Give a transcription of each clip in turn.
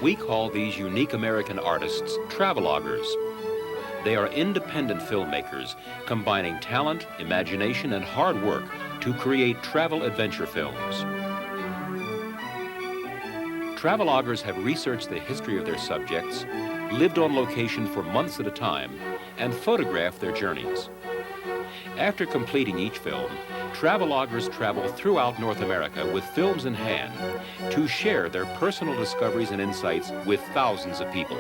We call these unique American artists travelogers. They are independent filmmakers combining talent, imagination, and hard work to create travel adventure films. Travelogers have researched the history of their subjects, lived on location for months at a time, and photographed their journeys. After completing each film, travelogers travel throughout North America with films in hand to share their personal discoveries and insights with thousands of people.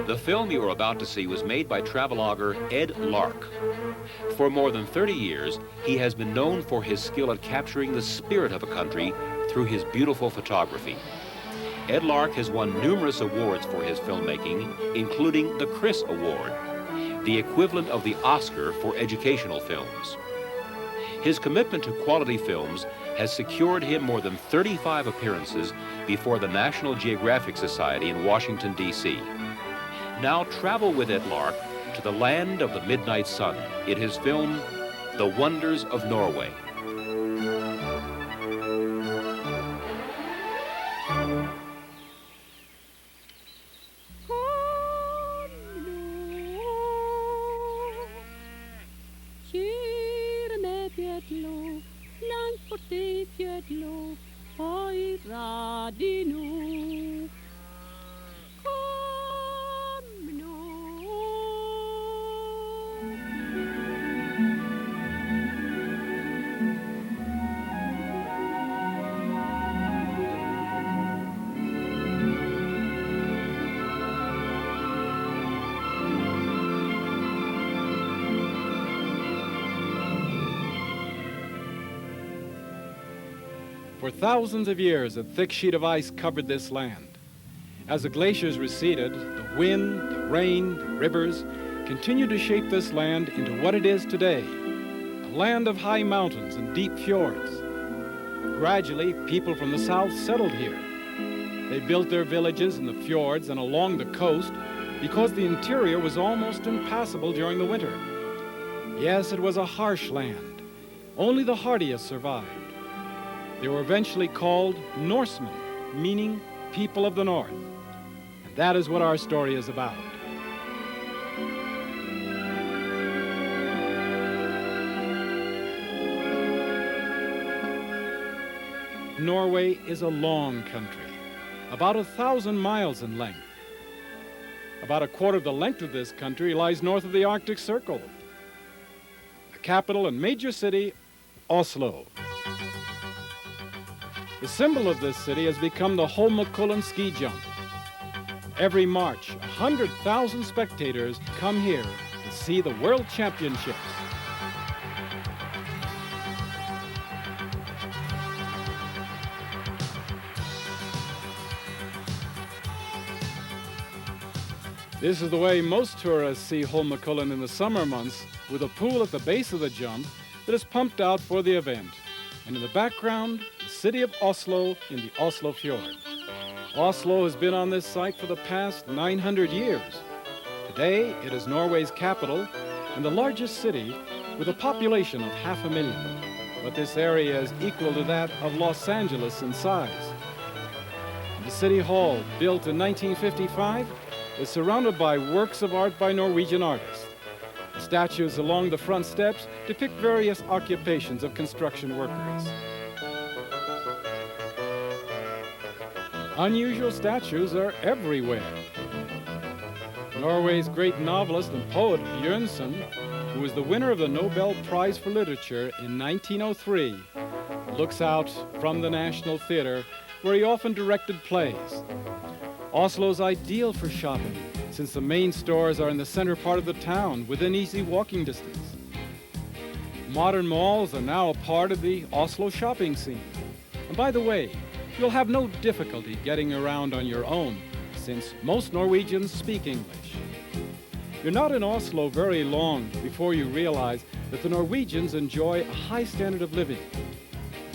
The film you are about to see was made by traveloger Ed Lark. For more than 30 years, he has been known for his skill at capturing the spirit of a country through his beautiful photography. Ed Lark has won numerous awards for his filmmaking, including the Chris Award, the equivalent of the Oscar for educational films. His commitment to quality films has secured him more than 35 appearances before the National Geographic Society in Washington, D.C. Now travel with Ed Lark to the land of the midnight sun in his film, The Wonders of Norway. For thousands of years, a thick sheet of ice covered this land. As the glaciers receded, the wind, the rain, the rivers continued to shape this land into what it is today, a land of high mountains and deep fjords. Gradually, people from the south settled here. They built their villages in the fjords and along the coast because the interior was almost impassable during the winter. Yes, it was a harsh land. Only the hardiest survived. They were eventually called Norsemen, meaning people of the north. And that is what our story is about. Norway is a long country, about 1,000 miles in length. About a quarter of the length of this country lies north of the Arctic Circle. The capital and major city, Oslo. The symbol of this city has become the Holmenkollen ski jump. Every March, 100,000 spectators come here to see the World Championships. This is the way most tourists see Holmenkollen in the summer months, with a pool at the base of the jump that is pumped out for the event. And in the background, the city of Oslo in the Oslo Fjord. Oslo has been on this site for the past 900 years. Today, it is Norway's capital and the largest city with a population of 500,000. But this area is equal to that of Los Angeles in size. The City Hall, built in 1955, is surrounded by works of art by Norwegian artists. Statues along the front steps depict various occupations of construction workers. Unusual statues are everywhere. Norway's great novelist and poet Bjørnson, who was the winner of the Nobel Prize for Literature in 1903, looks out from the National Theater, where he often directed plays. Oslo's ideal for shopping, since the main stores are in the center part of the town, within easy walking distance. Modern malls are now a part of the Oslo shopping scene. And by the way, you'll have no difficulty getting around on your own, since most Norwegians speak English. You're not in Oslo very long before you realize that the Norwegians enjoy a high standard of living.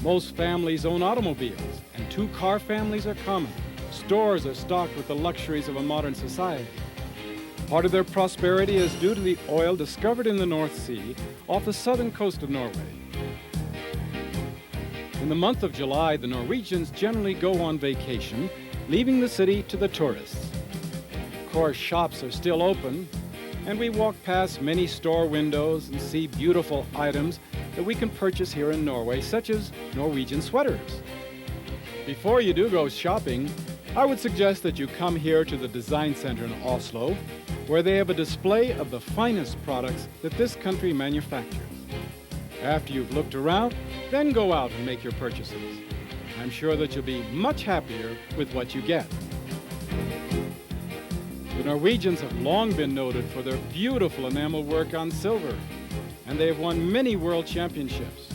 Most families own automobiles, and two-car families are common. Stores are stocked with the luxuries of a modern society. Part of their prosperity is due to the oil discovered in the North Sea off the southern coast of Norway. In the month of July, the Norwegians generally go on vacation, leaving the city to the tourists. Of course, shops are still open, and we walk past many store windows and see beautiful items that we can purchase here in Norway, such as Norwegian sweaters. Before you do go shopping, I would suggest that you come here to the Design Center in Oslo, where they have a display of the finest products that this country manufactures. After you've looked around, then go out and make your purchases. I'm sure that you'll be much happier with what you get. The Norwegians have long been noted for their beautiful enamel work on silver, and they have won many world championships.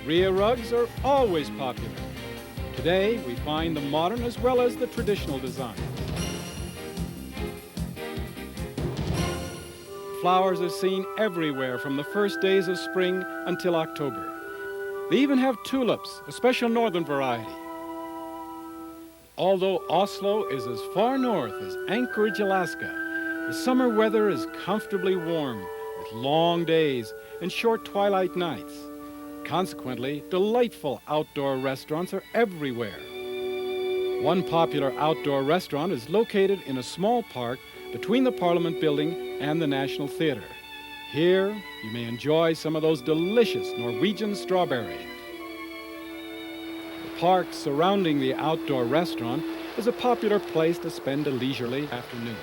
Rhea rugs are always popular. Today, we find the modern as well as the traditional designs. Flowers are seen everywhere from the first days of spring until October. They even have tulips, a special northern variety. Although Oslo is as far north as Anchorage, Alaska, the summer weather is comfortably warm with long days and short twilight nights. Consequently, delightful outdoor restaurants are everywhere. One popular outdoor restaurant is located in a small park between the Parliament Building and the National Theatre. Here, you may enjoy some of those delicious Norwegian strawberries. The park surrounding the outdoor restaurant is a popular place to spend a leisurely afternoon.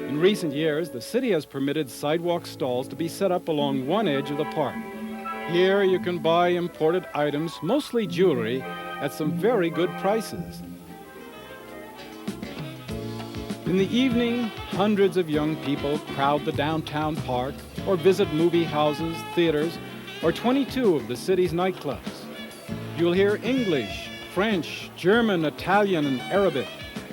In recent years, the city has permitted sidewalk stalls to be set up along one edge of the park. Here you can buy imported items, mostly jewelry, at some very good prices. In the evening, hundreds of young people crowd the downtown park or visit movie houses, theaters, or 22 of the city's nightclubs. You'll hear English, French, German, Italian, and Arabic.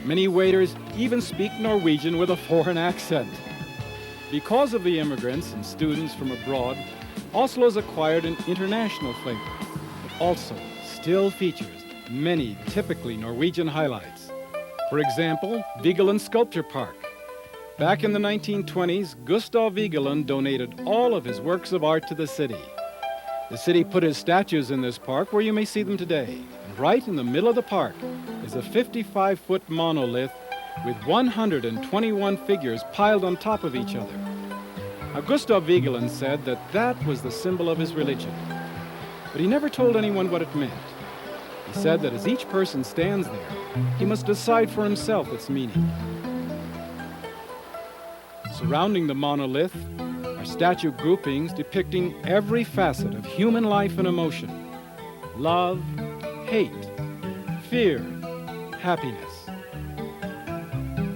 Many waiters even speak Norwegian with a foreign accent. Because of the immigrants and students from abroad, Oslo's acquired an international flavor, but also still features many typically Norwegian highlights. For example, Vigeland Sculpture Park. Back in the 1920s, Gustav Vigeland donated all of his works of art to the city. The city put his statues in this park where you may see them today. And right in the middle of the park is a 55-foot monolith with 121 figures piled on top of each other. Now, Gustav Vigeland said that that was the symbol of his religion, but he never told anyone what it meant. He said that as each person stands there, he must decide for himself its meaning. Surrounding the monolith are statue groupings depicting every facet of human life and emotion: love, hate, fear, happiness.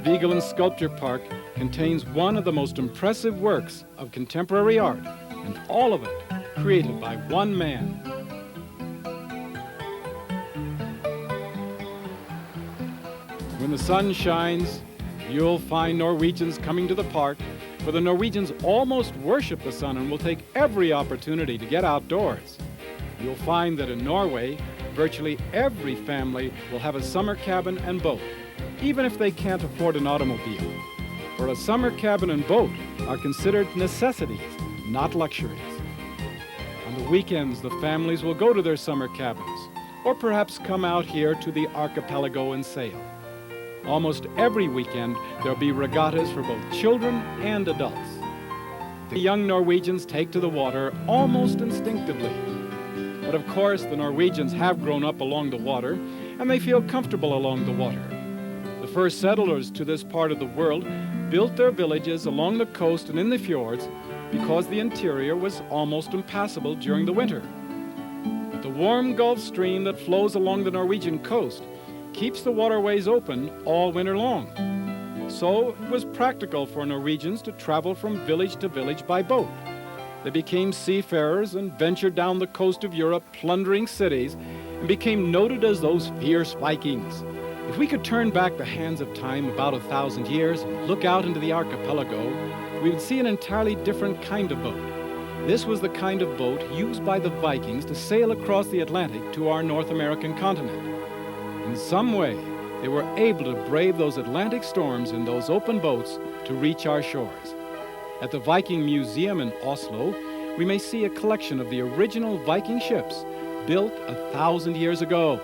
Vigeland Sculpture Park contains one of the most impressive works of contemporary art, and all of it created by one man. When the sun shines, you'll find Norwegians coming to the park, for the Norwegians almost worship the sun and will take every opportunity to get outdoors. You'll find that in Norway, virtually every family will have a summer cabin and boat, even if they can't afford an automobile. For a summer cabin and boat are considered necessities, not luxuries. On the weekends, the families will go to their summer cabins, or perhaps come out here to the archipelago and sail. Almost every weekend, there'll be regattas for both children and adults. The young Norwegians take to the water almost instinctively. But of course, the Norwegians have grown up along the water, and they feel comfortable along the water. The first settlers to this part of the world built their villages along the coast and in the fjords because the interior was almost impassable during the winter. But the warm Gulf Stream that flows along the Norwegian coast keeps the waterways open all winter long. So it was practical for Norwegians to travel from village to village by boat. They became seafarers and ventured down the coast of Europe, plundering cities, and became noted as those fierce Vikings. If we could turn back the hands of time about 1,000 years and look out into the archipelago, we would see an entirely different kind of boat. This was the kind of boat used by the Vikings to sail across the Atlantic to our North American continent. In some way, they were able to brave those Atlantic storms in those open boats to reach our shores. At the Viking Museum in Oslo, we may see a collection of the original Viking ships built 1,000 years ago.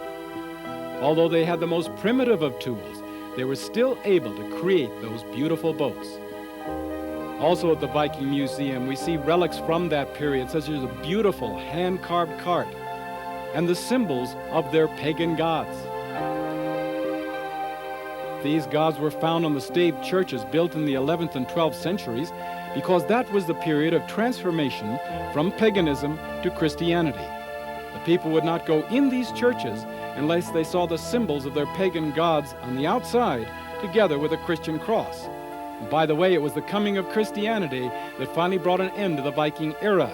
Although they had the most primitive of tools, they were still able to create those beautiful boats. Also at the Viking Museum, we see relics from that period, such as a beautiful hand-carved cart and the symbols of their pagan gods. These gods were found on the staved churches built in the 11th and 12th centuries because that was the period of transformation from paganism to Christianity. The people would not go in these churches unless they saw the symbols of their pagan gods on the outside together with a Christian cross. And by the way, it was the coming of Christianity that finally brought an end to the Viking era.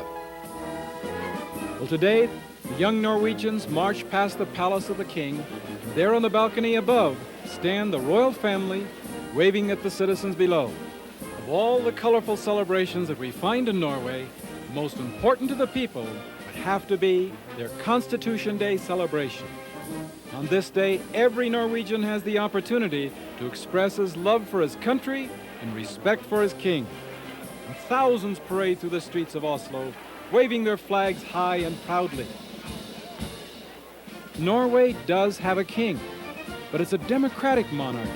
Well, today, the young Norwegians march past the palace of the king. There on the balcony above stand the royal family, waving at the citizens below. Of all the colorful celebrations that we find in Norway, the most important to the people would have to be their Constitution Day celebration. On this day, every Norwegian has the opportunity to express his love for his country and respect for his king. And thousands parade through the streets of Oslo, waving their flags high and proudly. Norway does have a king, but it's a democratic monarchy.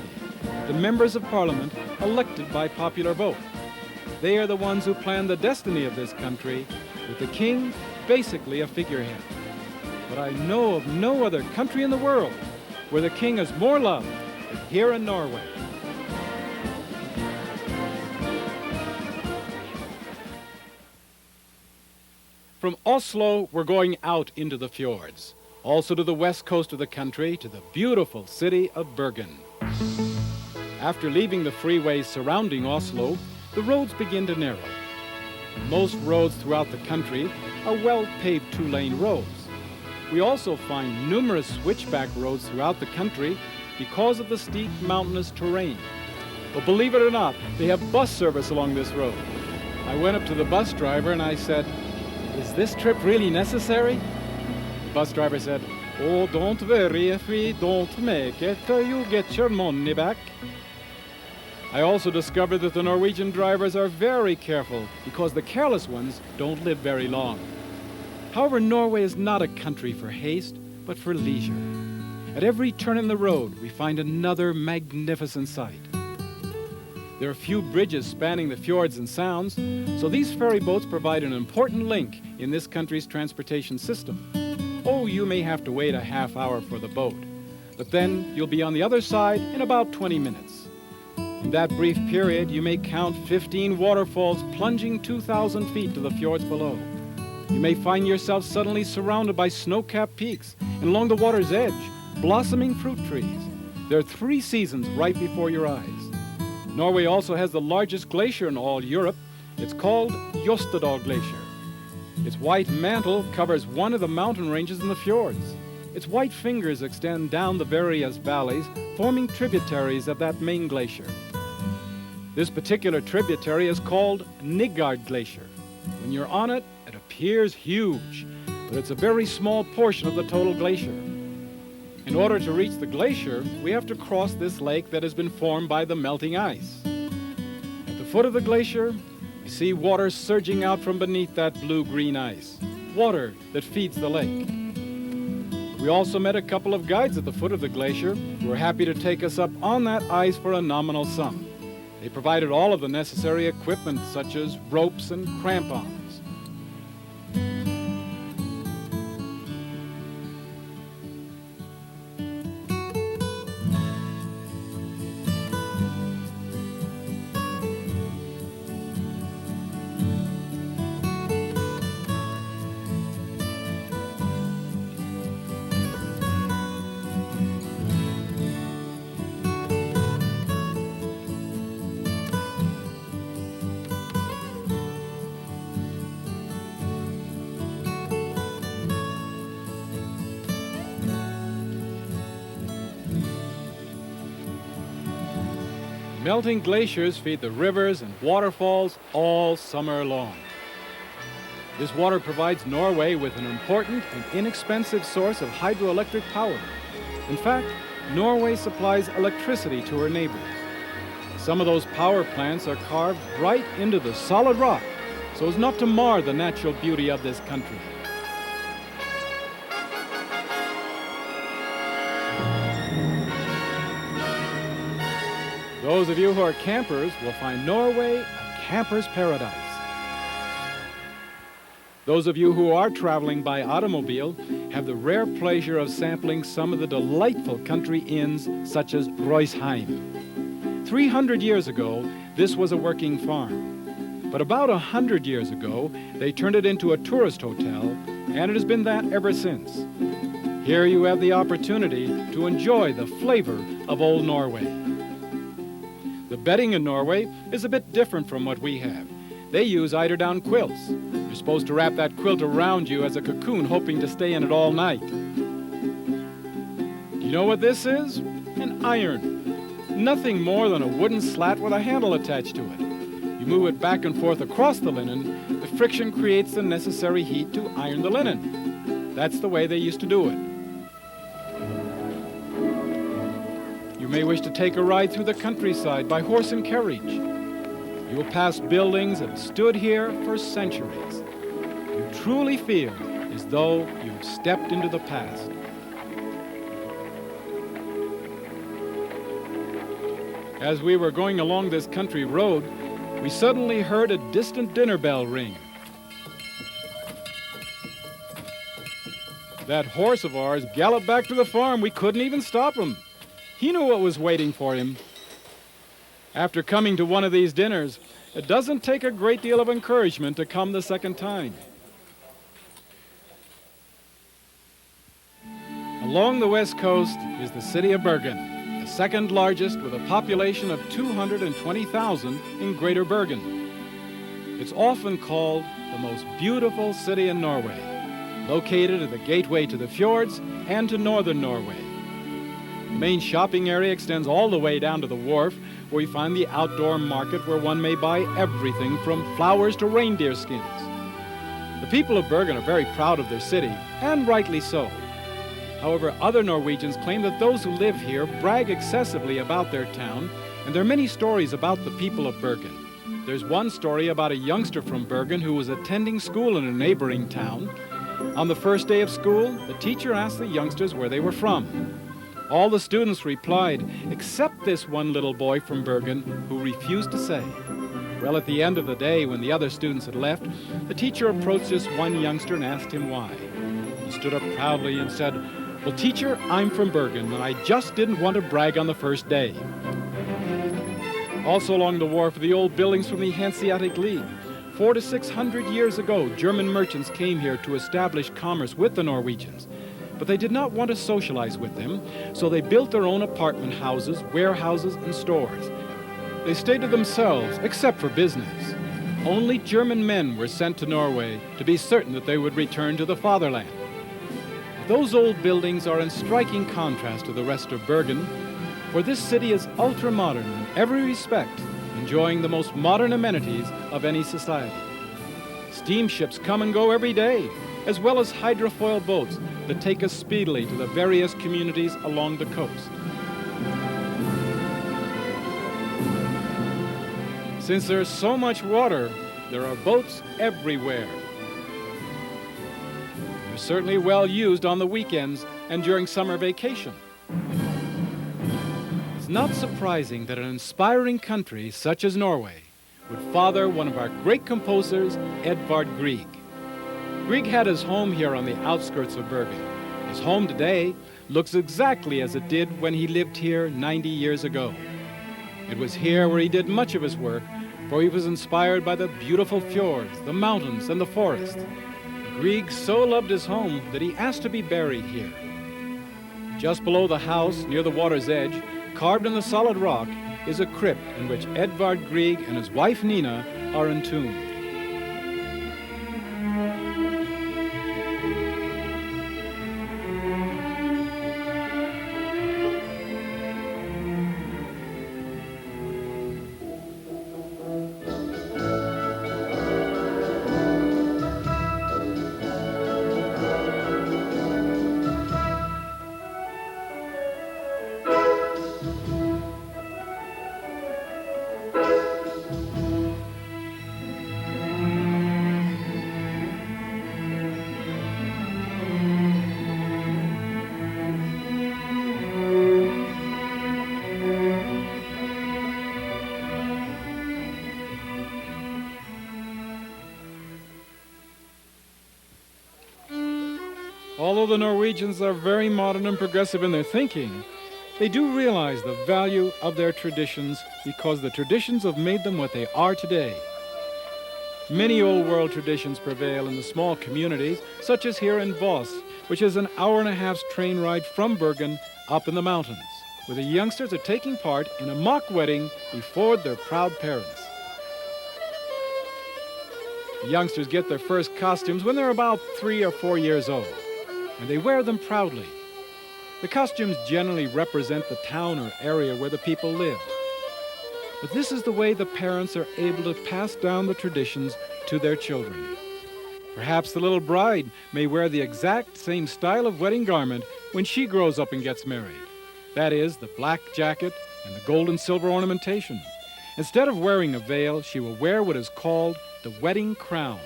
The members of parliament elected by popular vote. They are the ones who plan the destiny of this country, with the king basically a figurehead. But I know of no other country in the world where the king is more loved than here in Norway. From Oslo, we're going out into the fjords, also to the west coast of the country, to the beautiful city of Bergen. After leaving the freeways surrounding Oslo, the roads begin to narrow. Most roads throughout the country are well-paved two-lane roads. We also find numerous switchback roads throughout the country because of the steep mountainous terrain. But believe it or not, they have bus service along this road. I went up to the bus driver and I said, "Is this trip really necessary?" The bus driver said, "Oh, don't worry if we don't make it, you'll get your money back." I also discovered that the Norwegian drivers are very careful because the careless ones don't live very long. However, Norway is not a country for haste, but for leisure. At every turn in the road, we find another magnificent sight. There are few bridges spanning the fjords and sounds, so these ferry boats provide an important link in this country's transportation system. Oh, you may have to wait a half hour for the boat, but then you'll be on the other side in about 20 minutes. In that brief period, you may count 15 waterfalls plunging 2,000 feet to the fjords below. You may find yourself suddenly surrounded by snow-capped peaks, and along the water's edge, blossoming fruit trees. There are 3 seasons right before your eyes. Norway also has the largest glacier in all Europe. It's called Jostedal Glacier. Its white mantle covers one of the mountain ranges in the fjords. Its white fingers extend down the various valleys, forming tributaries of that main glacier. This particular tributary is called Nigard Glacier. When you're on it, it appears huge, but it's a very small portion of the total glacier. In order to reach the glacier, we have to cross this lake that has been formed by the melting ice. At the foot of the glacier, we see water surging out from beneath that blue-green ice, water that feeds the lake. We also met a couple of guides at the foot of the glacier who were happy to take us up on that ice for a nominal sum. They provided all of the necessary equipment, such as ropes and crampons. Melting glaciers feed the rivers and waterfalls all summer long. This water provides Norway with an important and inexpensive source of hydroelectric power. In fact, Norway supplies electricity to her neighbors. Some of those power plants are carved right into the solid rock so as not to mar the natural beauty of this country. Those of you who are campers will find Norway a camper's paradise. Those of you who are traveling by automobile have the rare pleasure of sampling some of the delightful country inns such as Roisheim. 300 years ago, this was a working farm. But about 100 years ago, they turned it into a tourist hotel, and it has been that ever since. Here you have the opportunity to enjoy the flavor of old Norway. The bedding in Norway is a bit different from what we have. They use eiderdown quilts. You're supposed to wrap that quilt around you as a cocoon, hoping to stay in it all night. You know what this is? An iron. Nothing more than a wooden slat with a handle attached to it. You move it back and forth across the linen, the friction creates the necessary heat to iron the linen. That's the way they used to do it. You may wish to take a ride through the countryside by horse and carriage. You will pass buildings that have stood here for centuries. You truly feel as though you've stepped into the past. As we were going along this country road, we suddenly heard a distant dinner bell ring. That horse of ours galloped back to the farm. We couldn't even stop him. He knew what was waiting for him. After coming to one of these dinners, it doesn't take a great deal of encouragement to come the second time. Along the west coast is the city of Bergen, the second largest with a population of 220,000 in Greater Bergen. It's often called the most beautiful city in Norway, located at the gateway to the fjords and to northern Norway. The main shopping area extends all the way down to the wharf, where you find the outdoor market where one may buy everything from flowers to reindeer skins. The people of Bergen are very proud of their city, and rightly so. However, other Norwegians claim that those who live here brag excessively about their town, and there are many stories about the people of Bergen. There's one story about a youngster from Bergen who was attending school in a neighboring town. On the first day of school, the teacher asked the youngsters where they were from. All the students replied, except this one little boy from Bergen who refused to say. Well, at the end of the day, when the other students had left, the teacher approached this one youngster and asked him why. He stood up proudly and said, well, teacher, I'm from Bergen, and I just didn't want to brag on the first day. Also along the wharf are the old buildings from the Hanseatic League. 400 to 600 years ago, German merchants came here to establish commerce with the Norwegians. But they did not want to socialize with them, so they built their own apartment houses, warehouses, and stores. They stayed to themselves, except for business. Only German men were sent to Norway to be certain that they would return to the fatherland. Those old buildings are in striking contrast to the rest of Bergen, for this city is ultra-modern in every respect, enjoying the most modern amenities of any society. Steamships come and go every day, as well as hydrofoil boats that take us speedily to the various communities along the coast. Since there's so much water, there are boats everywhere. They're certainly well used on the weekends and during summer vacation. It's not surprising that an inspiring country such as Norway would father one of our great composers, Edvard Grieg. Grieg had his home here on the outskirts of Bergen. His home today looks exactly as it did when he lived here 90 years ago. It was here where he did much of his work, for he was inspired by the beautiful fjords, the mountains, and the forest. Grieg so loved his home that he asked to be buried here. Just below the house, near the water's edge, carved in the solid rock, is a crypt in which Edvard Grieg and his wife Nina are entombed. Although the Norwegians are very modern and progressive in their thinking, they do realize the value of their traditions because the traditions have made them what they are today. Many old world traditions prevail in the small communities, such as here in Voss, which is an hour-and-a-half's train ride from Bergen up in the mountains, where the youngsters are taking part in a mock wedding before their proud parents. The youngsters get their first costumes when they're about 3 or 4 years old, and they wear them proudly. The costumes generally represent the town or area where the people live. But this is the way the parents are able to pass down the traditions to their children. Perhaps the little bride may wear the exact same style of wedding garment when she grows up and gets married. That is, the black jacket and the gold and silver ornamentation. Instead of wearing a veil, she will wear what is called the wedding crown.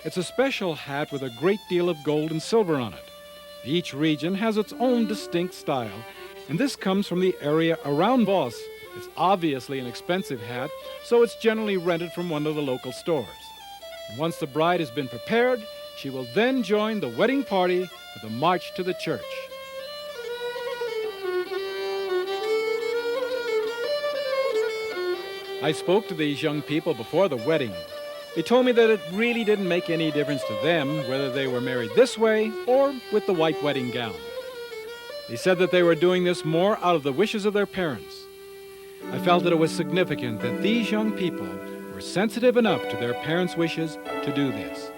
It's a special hat with a great deal of gold and silver on it. Each region has its own distinct style, and this comes from the area around Voss. It's obviously an expensive hat, so it's generally rented from one of the local stores. And once the bride has been prepared, she will then join the wedding party for the march to the church. I spoke to these young people before the wedding. They told me that it really didn't make any difference to them whether they were married this way or with the white wedding gown. They said that they were doing this more out of the wishes of their parents. I felt that it was significant that these young people were sensitive enough to their parents' wishes to do this.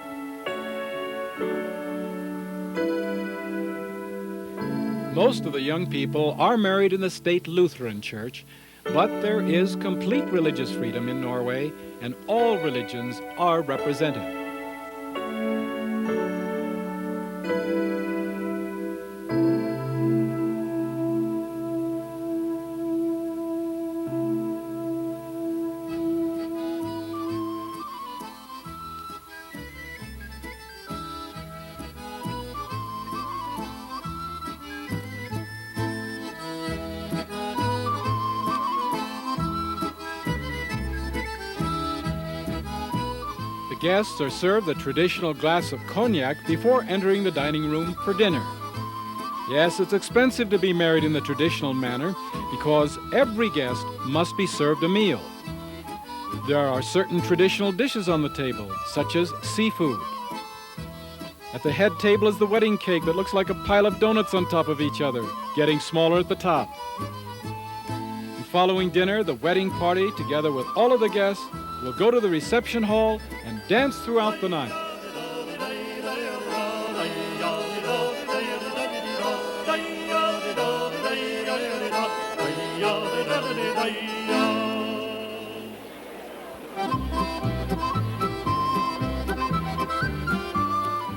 Most of the young people are married in the state Lutheran church, but there is complete religious freedom in Norway, and all religions are represented. Guests are served a traditional glass of cognac before entering the dining room for dinner. Yes, it's expensive to be married in the traditional manner because every guest must be served a meal. There are certain traditional dishes on the table, such as seafood. At the head table is the wedding cake that looks like a pile of donuts on top of each other, getting smaller at the top. And following dinner, the wedding party, together with all of the guests, will go to the reception hall and dance throughout the night.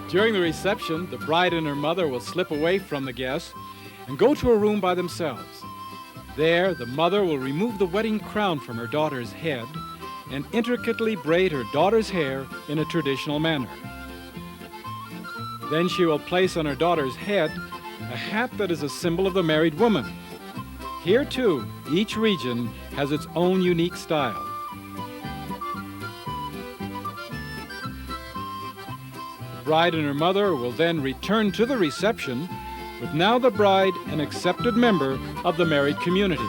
During the reception, the bride and her mother will slip away from the guests and go to a room by themselves. There, the mother will remove the wedding crown from her daughter's head and intricately braid her daughter's hair in a traditional manner. Then she will place on her daughter's head a hat that is a symbol of the married woman. Here, too, each region has its own unique style. The bride and her mother will then return to the reception, with now the bride an accepted member of the married community.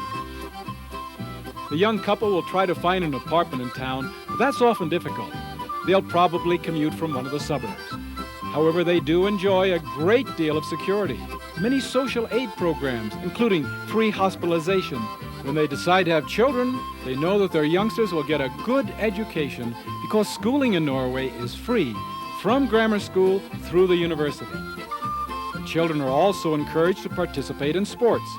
The young couple will try to find an apartment in town, but that's often difficult. They'll probably commute from one of the suburbs. However, they do enjoy a great deal of security, many social aid programs, including free hospitalization. When they decide to have children, they know that their youngsters will get a good education because schooling in Norway is free, from grammar school through the university. The children are also encouraged to participate in sports.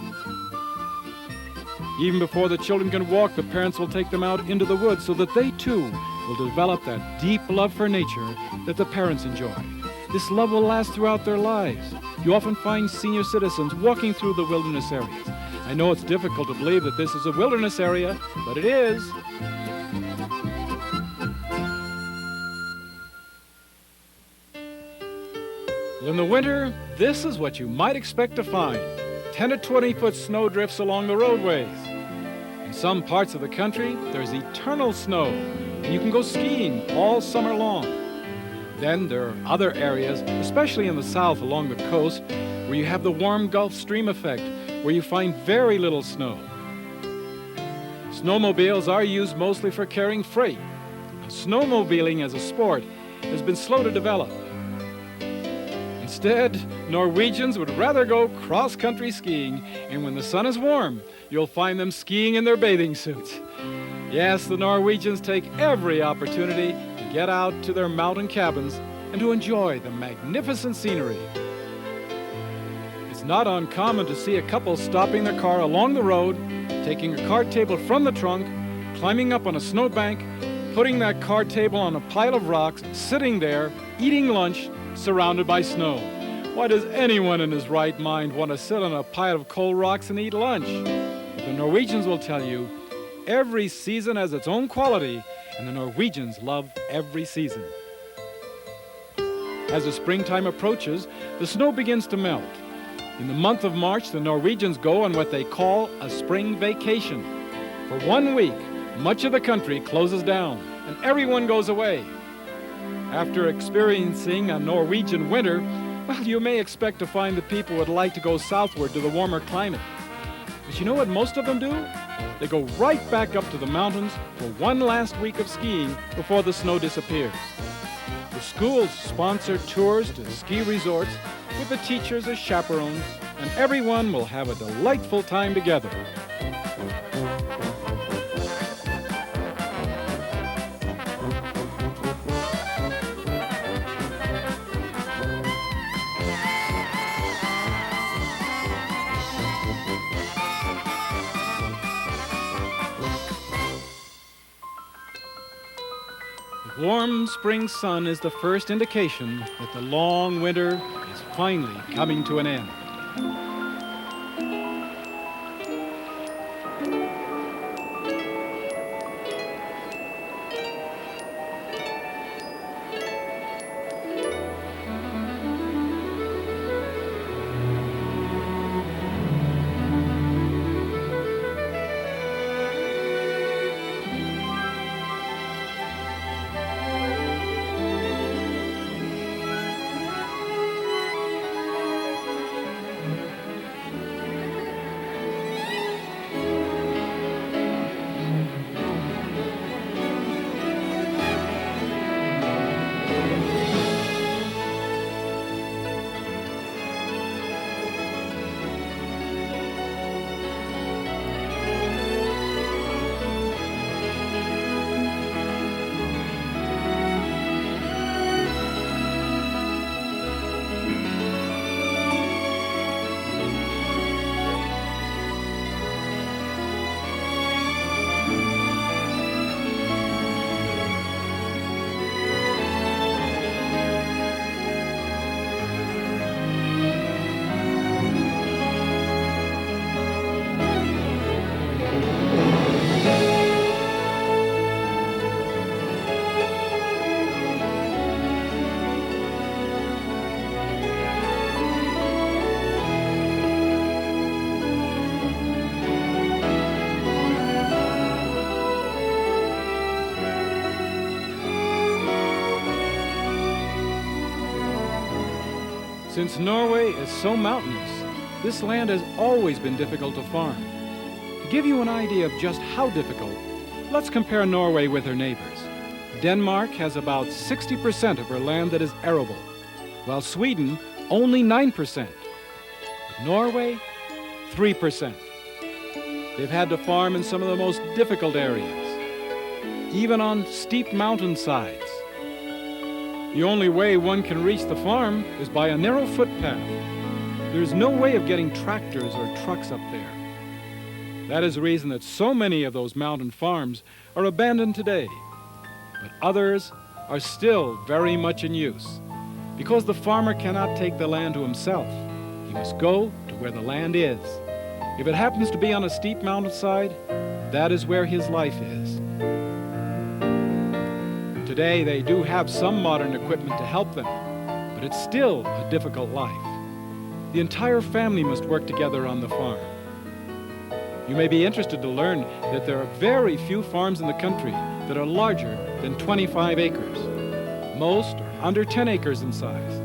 Even before the children can walk, the parents will take them out into the woods so that they too will develop that deep love for nature that the parents enjoy. This love will last throughout their lives. You often find senior citizens walking through the wilderness areas. I know it's difficult to believe that this is a wilderness area, but it is. In the winter, this is what you might expect to find. 10 to 20-foot snow drifts along the roadways. In some parts of the country, there's eternal snow, and you can go skiing all summer long. Then there are other areas, especially in the south along the coast, where you have the warm Gulf Stream effect, where you find very little snow. Snowmobiles are used mostly for carrying freight. Snowmobiling as a sport has been slow to develop. Instead, Norwegians would rather go cross-country skiing, and when the sun is warm, you'll find them skiing in their bathing suits. Yes, the Norwegians take every opportunity to get out to their mountain cabins and to enjoy the magnificent scenery. It's not uncommon to see a couple stopping their car along the road, taking a card table from the trunk, climbing up on a snowbank, putting that card table on a pile of rocks, sitting there, eating lunch, surrounded by snow. Why does anyone in his right mind want to sit on a pile of cold rocks and eat lunch? But the Norwegians will tell you, every season has its own quality, and the Norwegians love every season. As the springtime approaches, the snow begins to melt. In the month of March, the Norwegians go on what they call a spring vacation. For 1 week, much of the country closes down, and everyone goes away. After experiencing a Norwegian winter, well, you may expect to find that people would like to go southward to the warmer climate. But you know what most of them do? They go right back up to the mountains for one last week of skiing before the snow disappears. The schools sponsor tours to ski resorts with the teachers as chaperones, and everyone will have a delightful time together. The warm spring sun is the first indication that the long winter is finally coming to an end. Since Norway is so mountainous, this land has always been difficult to farm. To give you an idea of just how difficult, let's compare Norway with her neighbors. Denmark has about 60% of her land that is arable, while Sweden only 9%. Norway, 3%. They've had to farm in some of the most difficult areas, even on steep mountainsides. The only way one can reach the farm is by a narrow footpath. There's no way of getting tractors or trucks up there. That is the reason that so many of those mountain farms are abandoned today. But others are still very much in use, because the farmer cannot take the land to himself. He must go to where the land is. If it happens to be on a steep mountainside, that is where his life is. Today, they do have some modern equipment to help them, but it's still a difficult life. The entire family must work together on the farm. You may be interested to learn that there are very few farms in the country that are larger than 25 acres. Most are under 10 acres in size.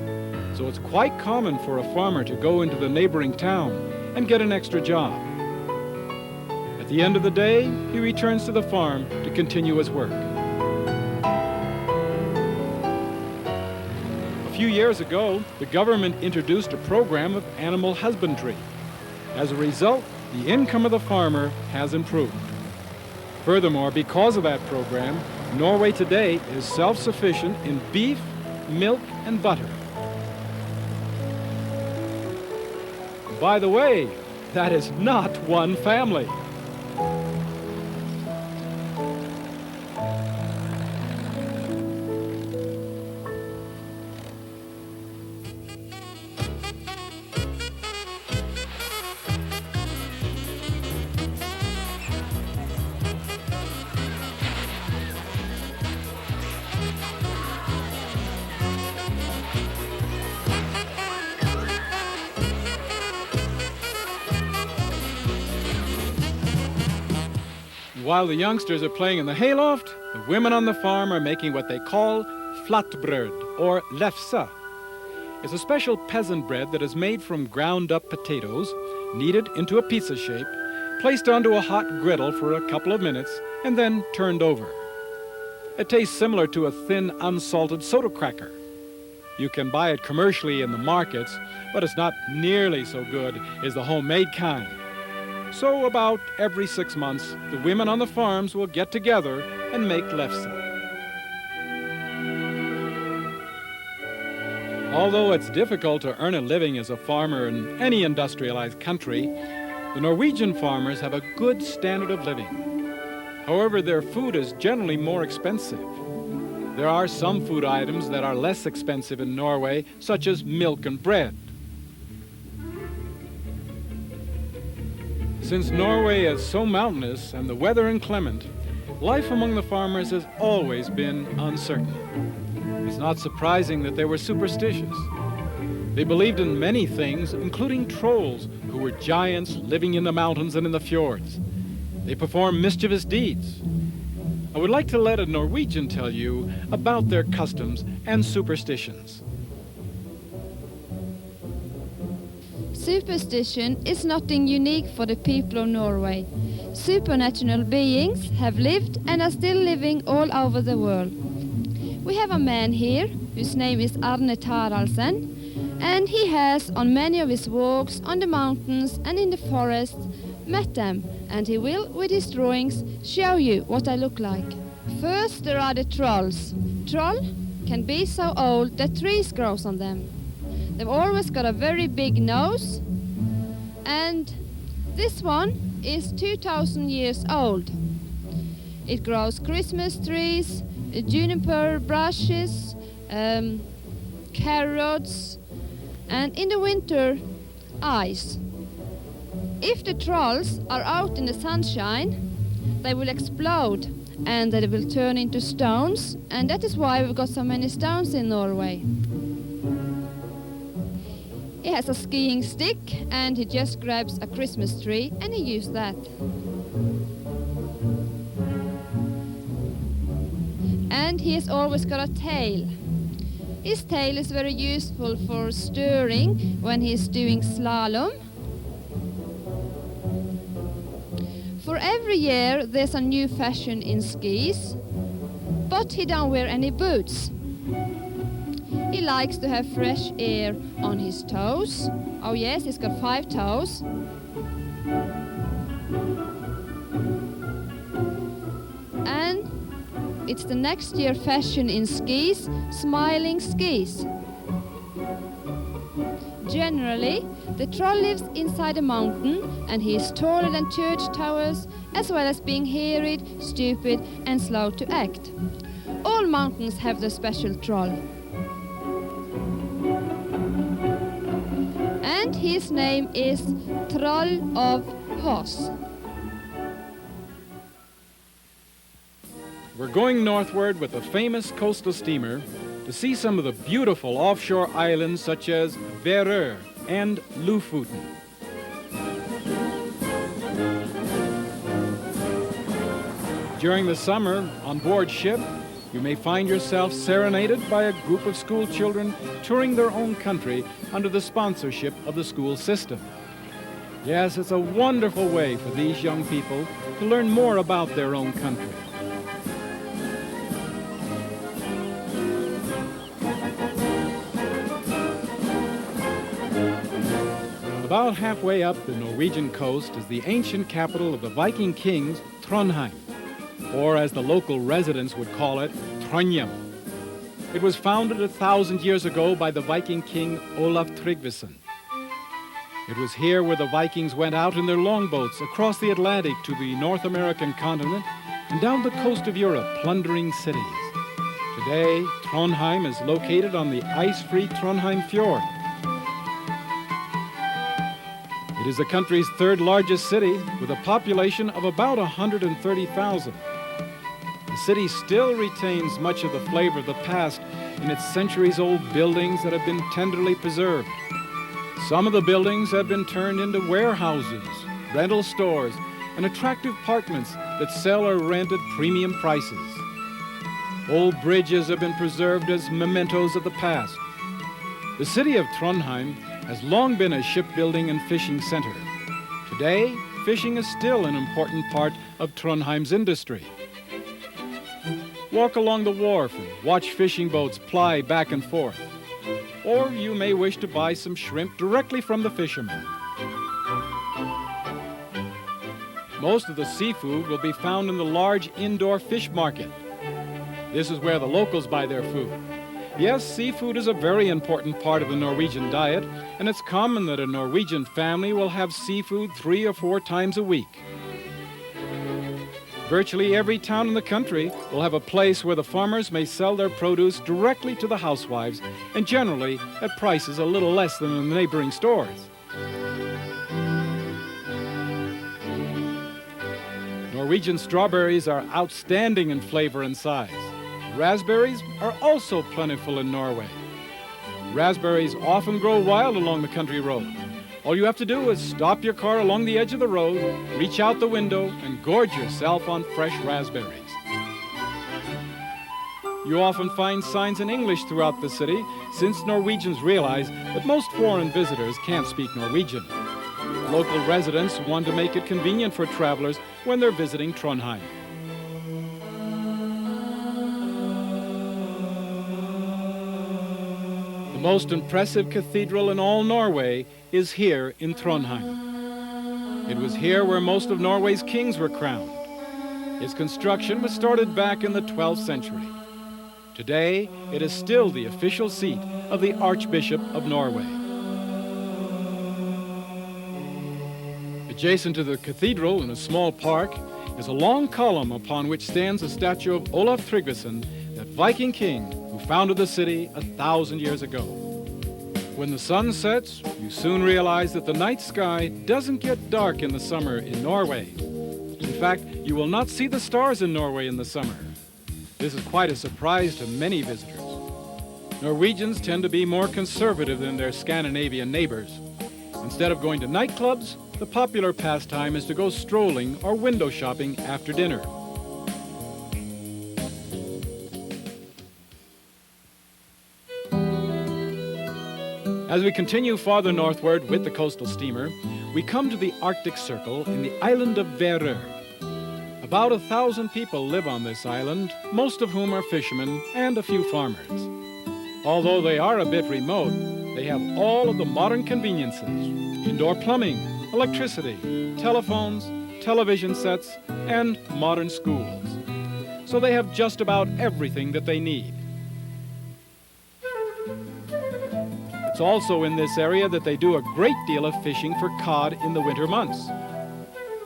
So it's quite common for a farmer to go into the neighboring town and get an extra job. At the end of the day, he returns to the farm to continue his work. A few years ago, the government introduced a program of animal husbandry. As a result, the income of the farmer has improved. Furthermore, because of that program, Norway today is self-sufficient in beef, milk, and butter. By the way, that is not one family. While the youngsters are playing in the hayloft, the women on the farm are making what they call flatbrød, or lefse. It's a special peasant bread that is made from ground-up potatoes, kneaded into a pizza shape, placed onto a hot griddle for a couple of minutes, and then turned over. It tastes similar to a thin, unsalted soda cracker. You can buy it commercially in the markets, but it's not nearly so good as the homemade kind. So about every 6 months, the women on the farms will get together and make lefse. Although it's difficult to earn a living as a farmer in any industrialized country, the Norwegian farmers have a good standard of living. However, their food is generally more expensive. There are some food items that are less expensive in Norway, such as milk and bread. Since Norway is so mountainous and the weather inclement, life among the farmers has always been uncertain. It's not surprising that they were superstitious. They believed in many things, including trolls, who were giants living in the mountains and in the fjords. They performed mischievous deeds. I would like to let a Norwegian tell you about their customs and superstitions. Superstition is nothing unique for the people of Norway. Supernatural beings have lived and are still living all over the world. We have a man here whose name is Arne Taraldsen, and he has on many of his walks on the mountains and in the forest met them, and he will, with his drawings, show you what they look like. First, there are the trolls. Troll can be so old that trees grow on them. They've always got a very big nose, and this one is 2,000 years old. It grows Christmas trees, juniper bushes, carrots, and in the winter, ice. If the trolls are out in the sunshine, they will explode and they will turn into stones, and that is why we've got so many stones in Norway. He has a skiing stick and he just grabs a Christmas tree and he uses that. And he has always got a tail. His tail is very useful for steering when he's doing slalom. For every year there's a new fashion in skis, but he don't wear any boots. He likes to have fresh air on his toes. Oh yes, he's got 5 toes. And it's the next year fashion in skis, smiling skis. Generally, the troll lives inside a mountain and he is taller than church towers, as well as being harried, stupid and slow to act. All mountains have their special troll. And his name is Troll of Voss. We're going northward with a famous coastal steamer to see some of the beautiful offshore islands such as Værø and Lofoten. During the summer, on board ship, you may find yourself serenaded by a group of school children touring their own country under the sponsorship of the school system. Yes, it's a wonderful way for these young people to learn more about their own country. About halfway up the Norwegian coast is the ancient capital of the Viking kings, Trondheim, or as the local residents would call it, Trondheim. It was founded 1,000 years ago by the Viking king Olaf Tryggvason. It was here where the Vikings went out in their longboats across the Atlantic to the North American continent and down the coast of Europe, plundering cities. Today, Trondheim is located on the ice-free Trondheim Fjord. It is the country's third largest city with a population of about 130,000. The city still retains much of the flavor of the past in its centuries-old buildings that have been tenderly preserved. Some of the buildings have been turned into warehouses, rental stores, and attractive apartments that sell or rent at premium prices. Old bridges have been preserved as mementos of the past. The city of Trondheim has long been a shipbuilding and fishing center. Today, fishing is still an important part of Trondheim's industry. Walk along the wharf and watch fishing boats ply back and forth. Or you may wish to buy some shrimp directly from the fishermen. Most of the seafood will be found in the large indoor fish market. This is where the locals buy their food. Yes, seafood is a very important part of the Norwegian diet, and it's common that a Norwegian family will have seafood 3 or 4 times a week. Virtually every town in the country will have a place where the farmers may sell their produce directly to the housewives, and generally at prices a little less than in the neighboring stores. Norwegian strawberries are outstanding in flavor and size. Raspberries are also plentiful in Norway. Raspberries often grow wild along the country road. All you have to do is stop your car along the edge of the road, reach out the window, and gorge yourself on fresh raspberries. You often find signs in English throughout the city, since Norwegians realize that most foreign visitors can't speak Norwegian. Local residents want to make it convenient for travelers when they're visiting Trondheim. The most impressive cathedral in all Norway is here in Trondheim. It was here where most of Norway's kings were crowned. Its construction was started back in the 12th century. Today, it is still the official seat of the Archbishop of Norway. Adjacent to the cathedral in a small park is a long column upon which stands a statue of Olaf Tryggvason, that Viking king who founded the city 1,000 years ago. When the sun sets, you soon realize that the night sky doesn't get dark in the summer in Norway. In fact, you will not see the stars in Norway in the summer. This is quite a surprise to many visitors. Norwegians tend to be more conservative than their Scandinavian neighbors. Instead of going to nightclubs, the popular pastime is to go strolling or window shopping after dinner. As we continue farther northward with the coastal steamer, we come to the Arctic Circle in the island of Værø. About 1,000 people live on this island, most of whom are fishermen and a few farmers. Although they are a bit remote, they have all of the modern conveniences: indoor plumbing, electricity, telephones, television sets, and modern schools. So they have just about everything that they need. It's also in this area that they do a great deal of fishing for cod in the winter months.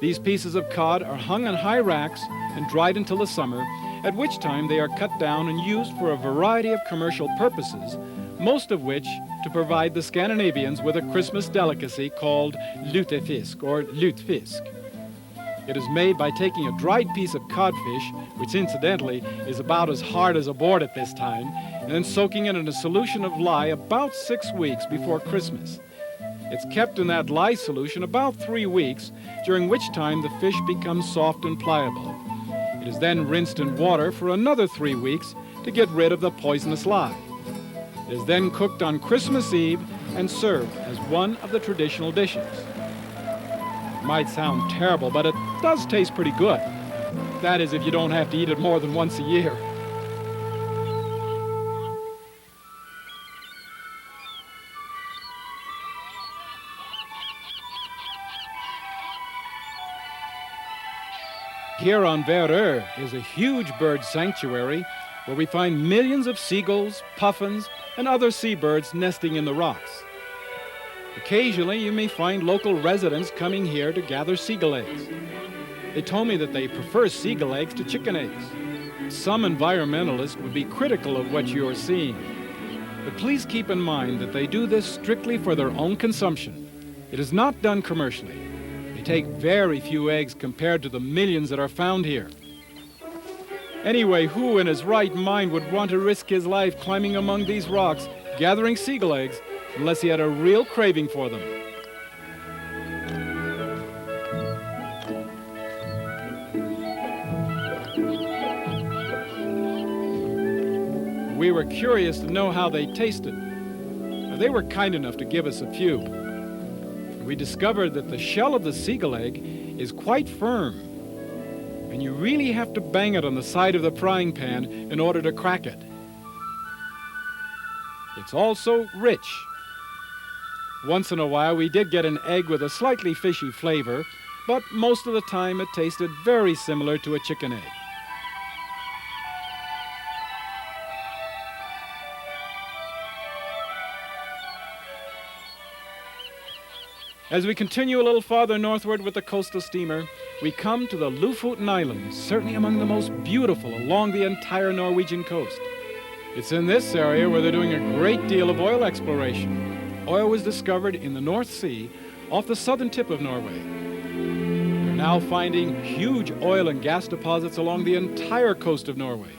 These pieces of cod are hung on high racks and dried until the summer, at which time they are cut down and used for a variety of commercial purposes, most of which to provide the Scandinavians with a Christmas delicacy called lutefisk or lutfisk. It is made by taking a dried piece of codfish, which incidentally is about as hard as a board at this time, and then soaking it in a solution of lye about 6 weeks before Christmas. It's kept in that lye solution about 3 weeks, during which time the fish becomes soft and pliable. It is then rinsed in water for another 3 weeks to get rid of the poisonous lye. It is then cooked on Christmas Eve and served as one of the traditional dishes. It might sound terrible, but it does taste pretty good. That is, if you don't have to eat it more than once a year. Here on Værø is a huge bird sanctuary where we find millions of seagulls, puffins, and other seabirds nesting in the rocks. Occasionally, you may find local residents coming here to gather seagull eggs. They told me that they prefer seagull eggs to chicken eggs. Some environmentalists would be critical of what you are seeing. But please keep in mind that they do this strictly for their own consumption. It is not done commercially. They take very few eggs compared to the millions that are found here. Anyway, who in his right mind would want to risk his life climbing among these rocks, gathering seagull eggs, unless he had a real craving for them? We were curious to know how they tasted. They were kind enough to give us a few. We discovered that the shell of the seagull egg is quite firm, and you really have to bang it on the side of the frying pan in order to crack it. It's also rich. Once in a while we did get an egg with a slightly fishy flavor, but most of the time it tasted very similar to a chicken egg. As we continue a little farther northward with the coastal steamer, we come to the Lofoten Islands, certainly among the most beautiful along the entire Norwegian coast. It's in this area where they're doing a great deal of oil exploration. Oil was discovered in the North Sea off the southern tip of Norway. They're now finding huge oil and gas deposits along the entire coast of Norway,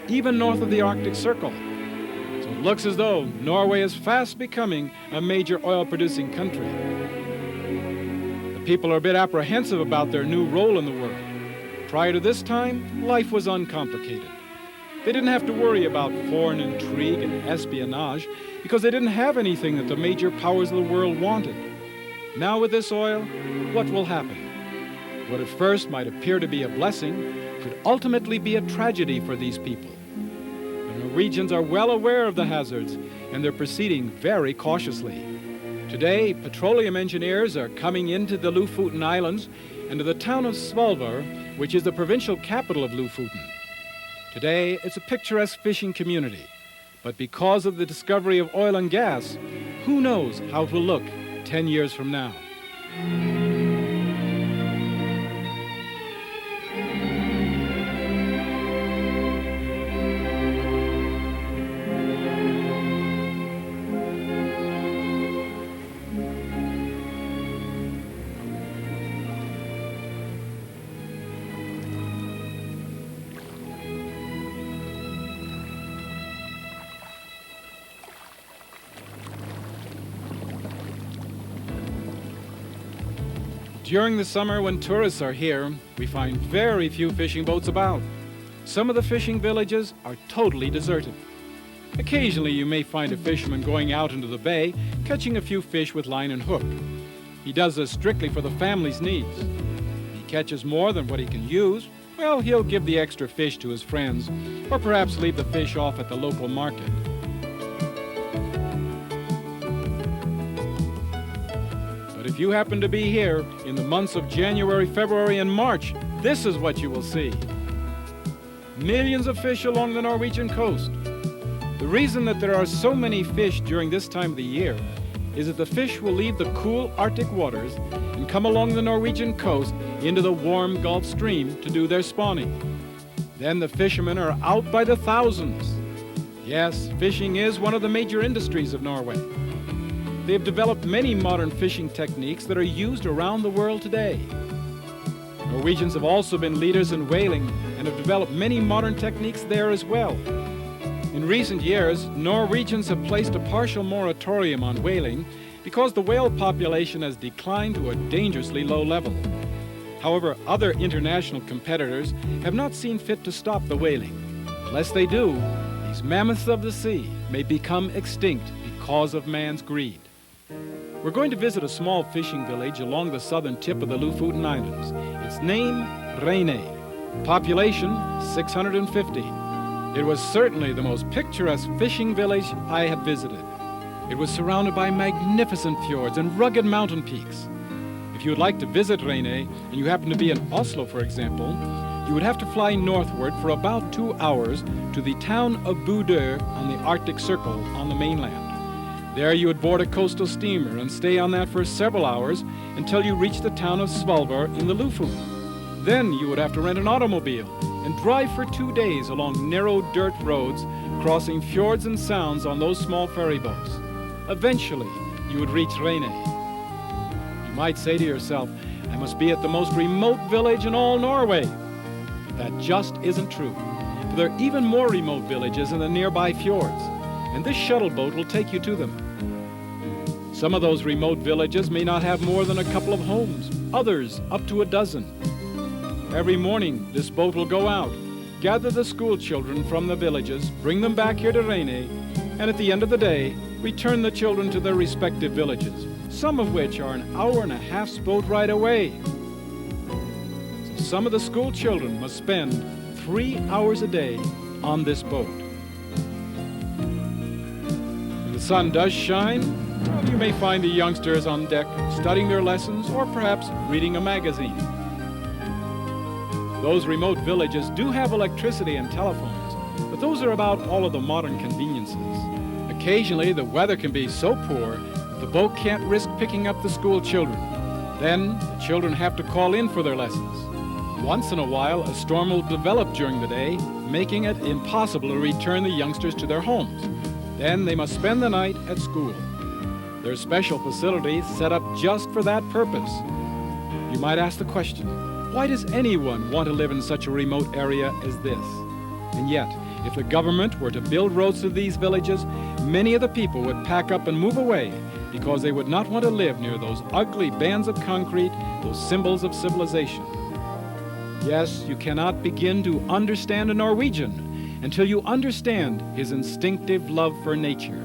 even north of the Arctic Circle. So it looks as though Norway is fast becoming a major oil-producing country. People are a bit apprehensive about their new role in the world. Prior to this time, life was uncomplicated. They didn't have to worry about foreign intrigue and espionage because they didn't have anything that the major powers of the world wanted. Now with this oil, what will happen? What at first might appear to be a blessing could ultimately be a tragedy for these people. The Norwegians are well aware of the hazards, and they're proceeding very cautiously. Today, petroleum engineers are coming into the Lofoten Islands and to the town of Svolvær, which is the provincial capital of Lofoten. Today, it's a picturesque fishing community, but because of the discovery of oil and gas, who knows how it will look 10 years from now. During the summer when tourists are here, we find very few fishing boats about. Some of the fishing villages are totally deserted. Occasionally you may find a fisherman going out into the bay, catching a few fish with line and hook. He does this strictly for the family's needs. If he catches more than what he can use, well, he'll give the extra fish to his friends, or perhaps leave the fish off at the local market. If you happen to be here in the months of January, February, and March, this is what you will see. Millions of fish along the Norwegian coast. The reason that there are so many fish during this time of the year is that the fish will leave the cool Arctic waters and come along the Norwegian coast into the warm Gulf Stream to do their spawning. Then the fishermen are out by the thousands. Yes, fishing is one of the major industries of Norway. They have developed many modern fishing techniques that are used around the world today. Norwegians have also been leaders in whaling and have developed many modern techniques there as well. In recent years, Norwegians have placed a partial moratorium on whaling because the whale population has declined to a dangerously low level. However, other international competitors have not seen fit to stop the whaling. Unless they do, these mammoths of the sea may become extinct because of man's greed. We're going to visit a small fishing village along the southern tip of the Lofoten Islands. Its name, Rene. Population, 650. It was certainly the most picturesque fishing village I have visited. It was surrounded by magnificent fjords and rugged mountain peaks. If you would like to visit Rene, and you happen to be in Oslo, for example, you would have to fly northward for about 2 hours to the town of Bodø on the Arctic Circle on the mainland. There you would board a coastal steamer and stay on that for several hours until you reach the town of Svalbard in the Lofoten. Then you would have to rent an automobile and drive for 2 days along narrow dirt roads, crossing fjords and sounds on those small ferry boats. Eventually, you would reach Rene. You might say to yourself, I must be at the most remote village in all Norway. But that just isn't true. For there are even more remote villages in the nearby fjords, and this shuttle boat will take you to them. Some of those remote villages may not have more than a couple of homes, others up to a dozen. Every morning, this boat will go out, gather the school children from the villages, bring them back here to Rene, and at the end of the day, return the children to their respective villages, some of which are an hour and a half's boat ride away. So some of the school children must spend 3 hours a day on this boat. If the sun does shine, well, you may find the youngsters on deck studying their lessons or perhaps reading a magazine. Those remote villages do have electricity and telephones, but those are about all of the modern conveniences. Occasionally, the weather can be so poor that the boat can't risk picking up the school children. Then, the children have to call in for their lessons. Once in a while, a storm will develop during the day, making it impossible to return the youngsters to their homes. Then they must spend the night at school. There are special facilities set up just for that purpose. You might ask the question, why does anyone want to live in such a remote area as this? And yet, if the government were to build roads to these villages, many of the people would pack up and move away because they would not want to live near those ugly bands of concrete, those symbols of civilization. Yes, you cannot begin to understand a Norwegian until you understand his instinctive love for nature.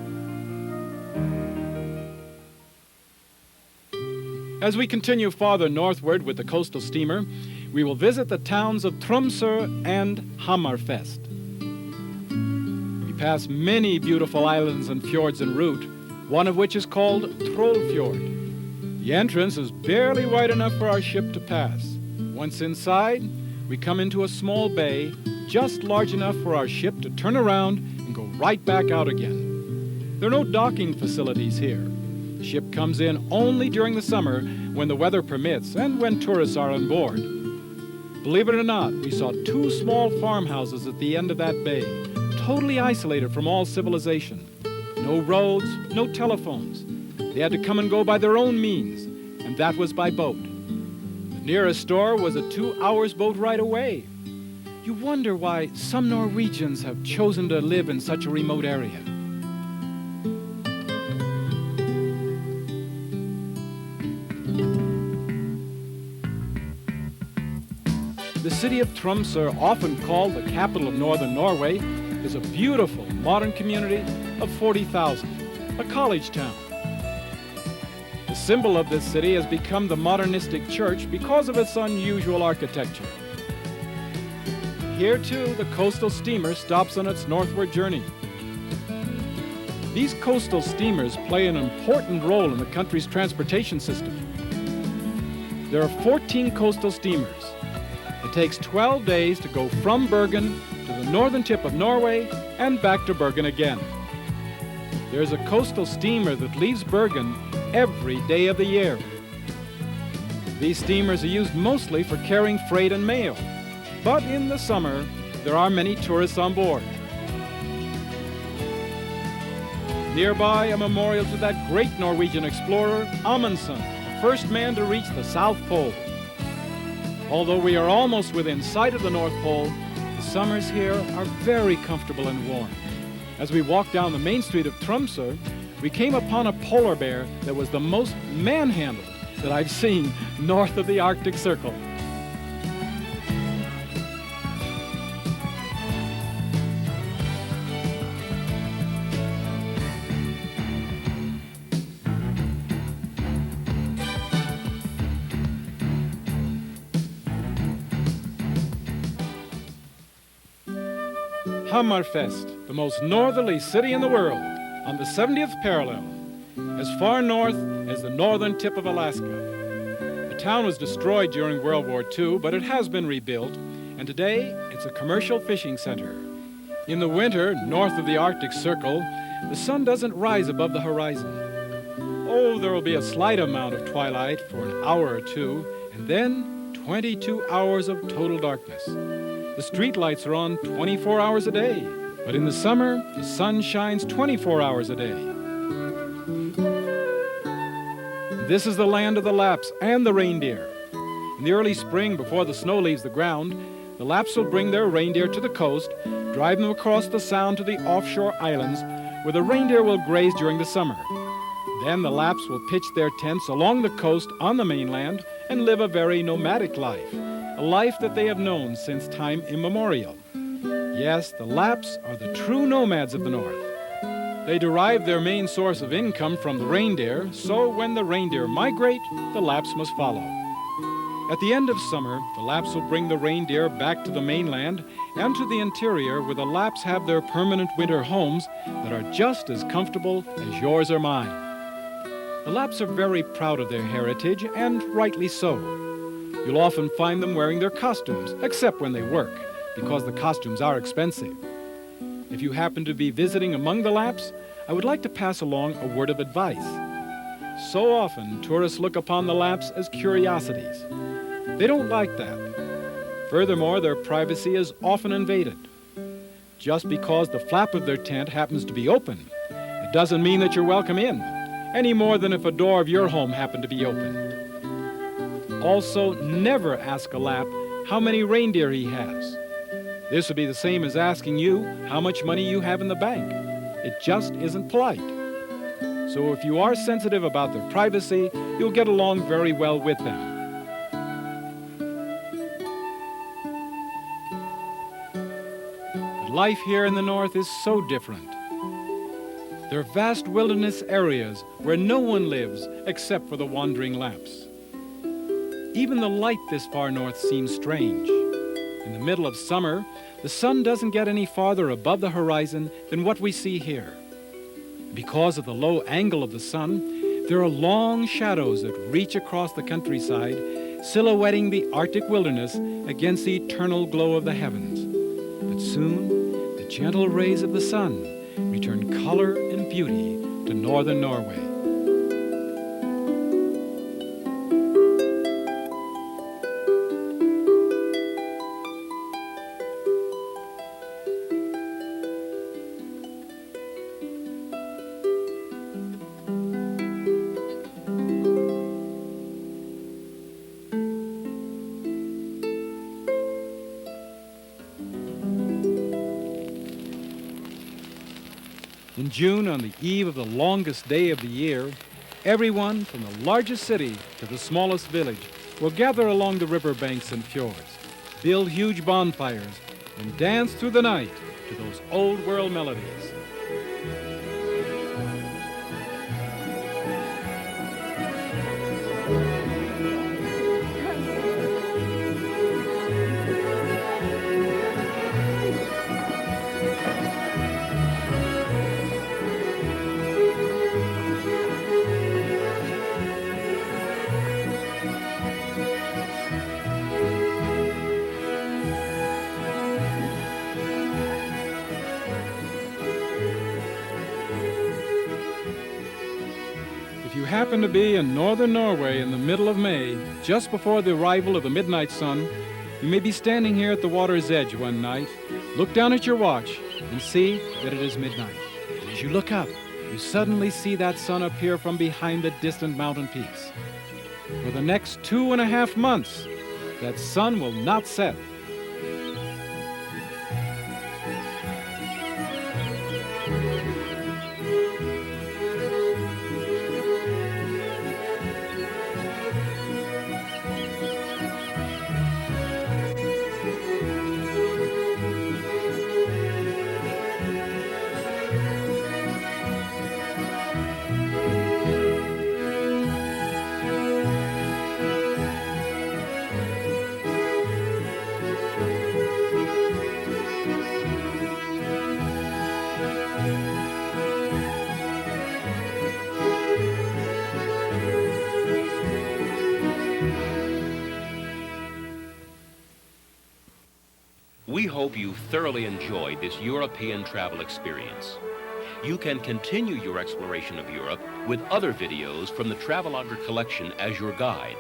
As we continue farther northward with the coastal steamer, we will visit the towns of Tromsø and Hammerfest. We pass many beautiful islands and fjords en route, one of which is called Trollfjord. The entrance is barely wide enough for our ship to pass. Once inside, we come into a small bay, just large enough for our ship to turn around and go right back out again. There are no docking facilities here. The ship comes in only during the summer when the weather permits and when tourists are on board. Believe it or not, we saw 2 small farmhouses at the end of that bay, totally isolated from all civilization. No roads, no telephones. They had to come and go by their own means, and that was by boat. The nearest store was a 2 hours boat ride away. You wonder why some Norwegians have chosen to live in such a remote area. The city of Tromsø, often called the capital of northern Norway, is a beautiful modern community of 40,000, a college town. The symbol of this city has become the modernistic church because of its unusual architecture. Here, too, the coastal steamer stops on its northward journey. These coastal steamers play an important role in the country's transportation system. There are 14 coastal steamers. It takes 12 days to go from Bergen to the northern tip of Norway and back to Bergen again. There's a coastal steamer that leaves Bergen every day of the year. These steamers are used mostly for carrying freight and mail, but in the summer, there are many tourists on board. Nearby, a memorial to that great Norwegian explorer, Amundsen, the first man to reach the South Pole. Although we are almost within sight of the North Pole, the summers here are very comfortable and warm. As we walked down the main street of Tromsø, we came upon a polar bear that was the most manhandled that I've seen north of the Arctic Circle. Hammerfest, the most northerly city in the world, on the 70th parallel, as far north as the northern tip of Alaska. The town was destroyed during World War II, but it has been rebuilt, and today it's a commercial fishing center. In the winter, north of the Arctic Circle, the sun doesn't rise above the horizon. Oh, there will be a slight amount of twilight for an hour or two, and then 22 hours of total darkness. The street lights are on 24 hours a day, but in the summer, the sun shines 24 hours a day. This is the land of the Lapps and the reindeer. In the early spring, before the snow leaves the ground, the Lapps will bring their reindeer to the coast, drive them across the sound to the offshore islands, where the reindeer will graze during the summer. Then the Lapps will pitch their tents along the coast on the mainland and live a very nomadic life, a life that they have known since time immemorial. Yes, the Lapps are the true nomads of the north. They derive their main source of income from the reindeer, so when the reindeer migrate, the Lapps must follow. At the end of summer, the Lapps will bring the reindeer back to the mainland and to the interior, where the Lapps have their permanent winter homes that are just as comfortable as yours or mine. The Lapps are very proud of their heritage, and rightly so. You'll often find them wearing their costumes, except when they work, because the costumes are expensive. If you happen to be visiting among the Lapps, I would like to pass along a word of advice. So often, tourists look upon the Lapps as curiosities. They don't like that. Furthermore, their privacy is often invaded. Just because the flap of their tent happens to be open, it doesn't mean that you're welcome in, any more than if a door of your home happened to be open. Also, never ask a Lapp how many reindeer he has. This would be the same as asking you how much money you have in the bank. It just isn't polite. So if you are sensitive about their privacy, you'll get along very well with them. But life here in the north is so different. There are vast wilderness areas where no one lives except for the wandering Lapps. Even the light this far north seems strange. In the middle of summer, the sun doesn't get any farther above the horizon than what we see here. Because of the low angle of the sun, there are long shadows that reach across the countryside, silhouetting the Arctic wilderness against the eternal glow of the heavens. But soon, the gentle rays of the sun return color and beauty to northern Norway. In June, on the eve of the longest day of the year, everyone from the largest city to the smallest village will gather along the river banks and fjords, build huge bonfires, and dance through the night to those old world melodies. If you happen to be in northern Norway in the middle of May, just before the arrival of the midnight sun, you may be standing here at the water's edge one night, look down at your watch, and see that it is midnight. And as you look up, you suddenly see that sun appear from behind the distant mountain peaks. For the next 2.5 months, that sun will not set. We hope you thoroughly enjoyed this European travel experience. You can continue your exploration of Europe with other videos from the Travelogue collection as your guide.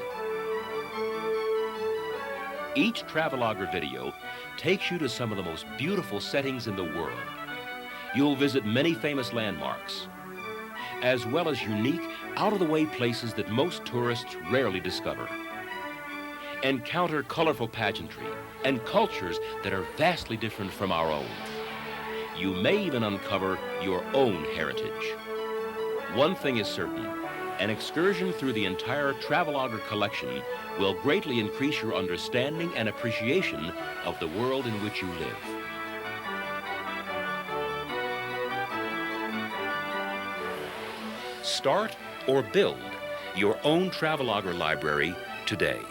Each Travelogue video takes you to some of the most beautiful settings in the world. You'll visit many famous landmarks, as well as unique, out-of-the-way places that most tourists rarely discover. Encounter colorful pageantry and cultures that are vastly different from our own. You may even uncover your own heritage. One thing is certain, an excursion through the entire Travelogue collection will greatly increase your understanding and appreciation of the world in which you live. Start or build your own Travelogue library today.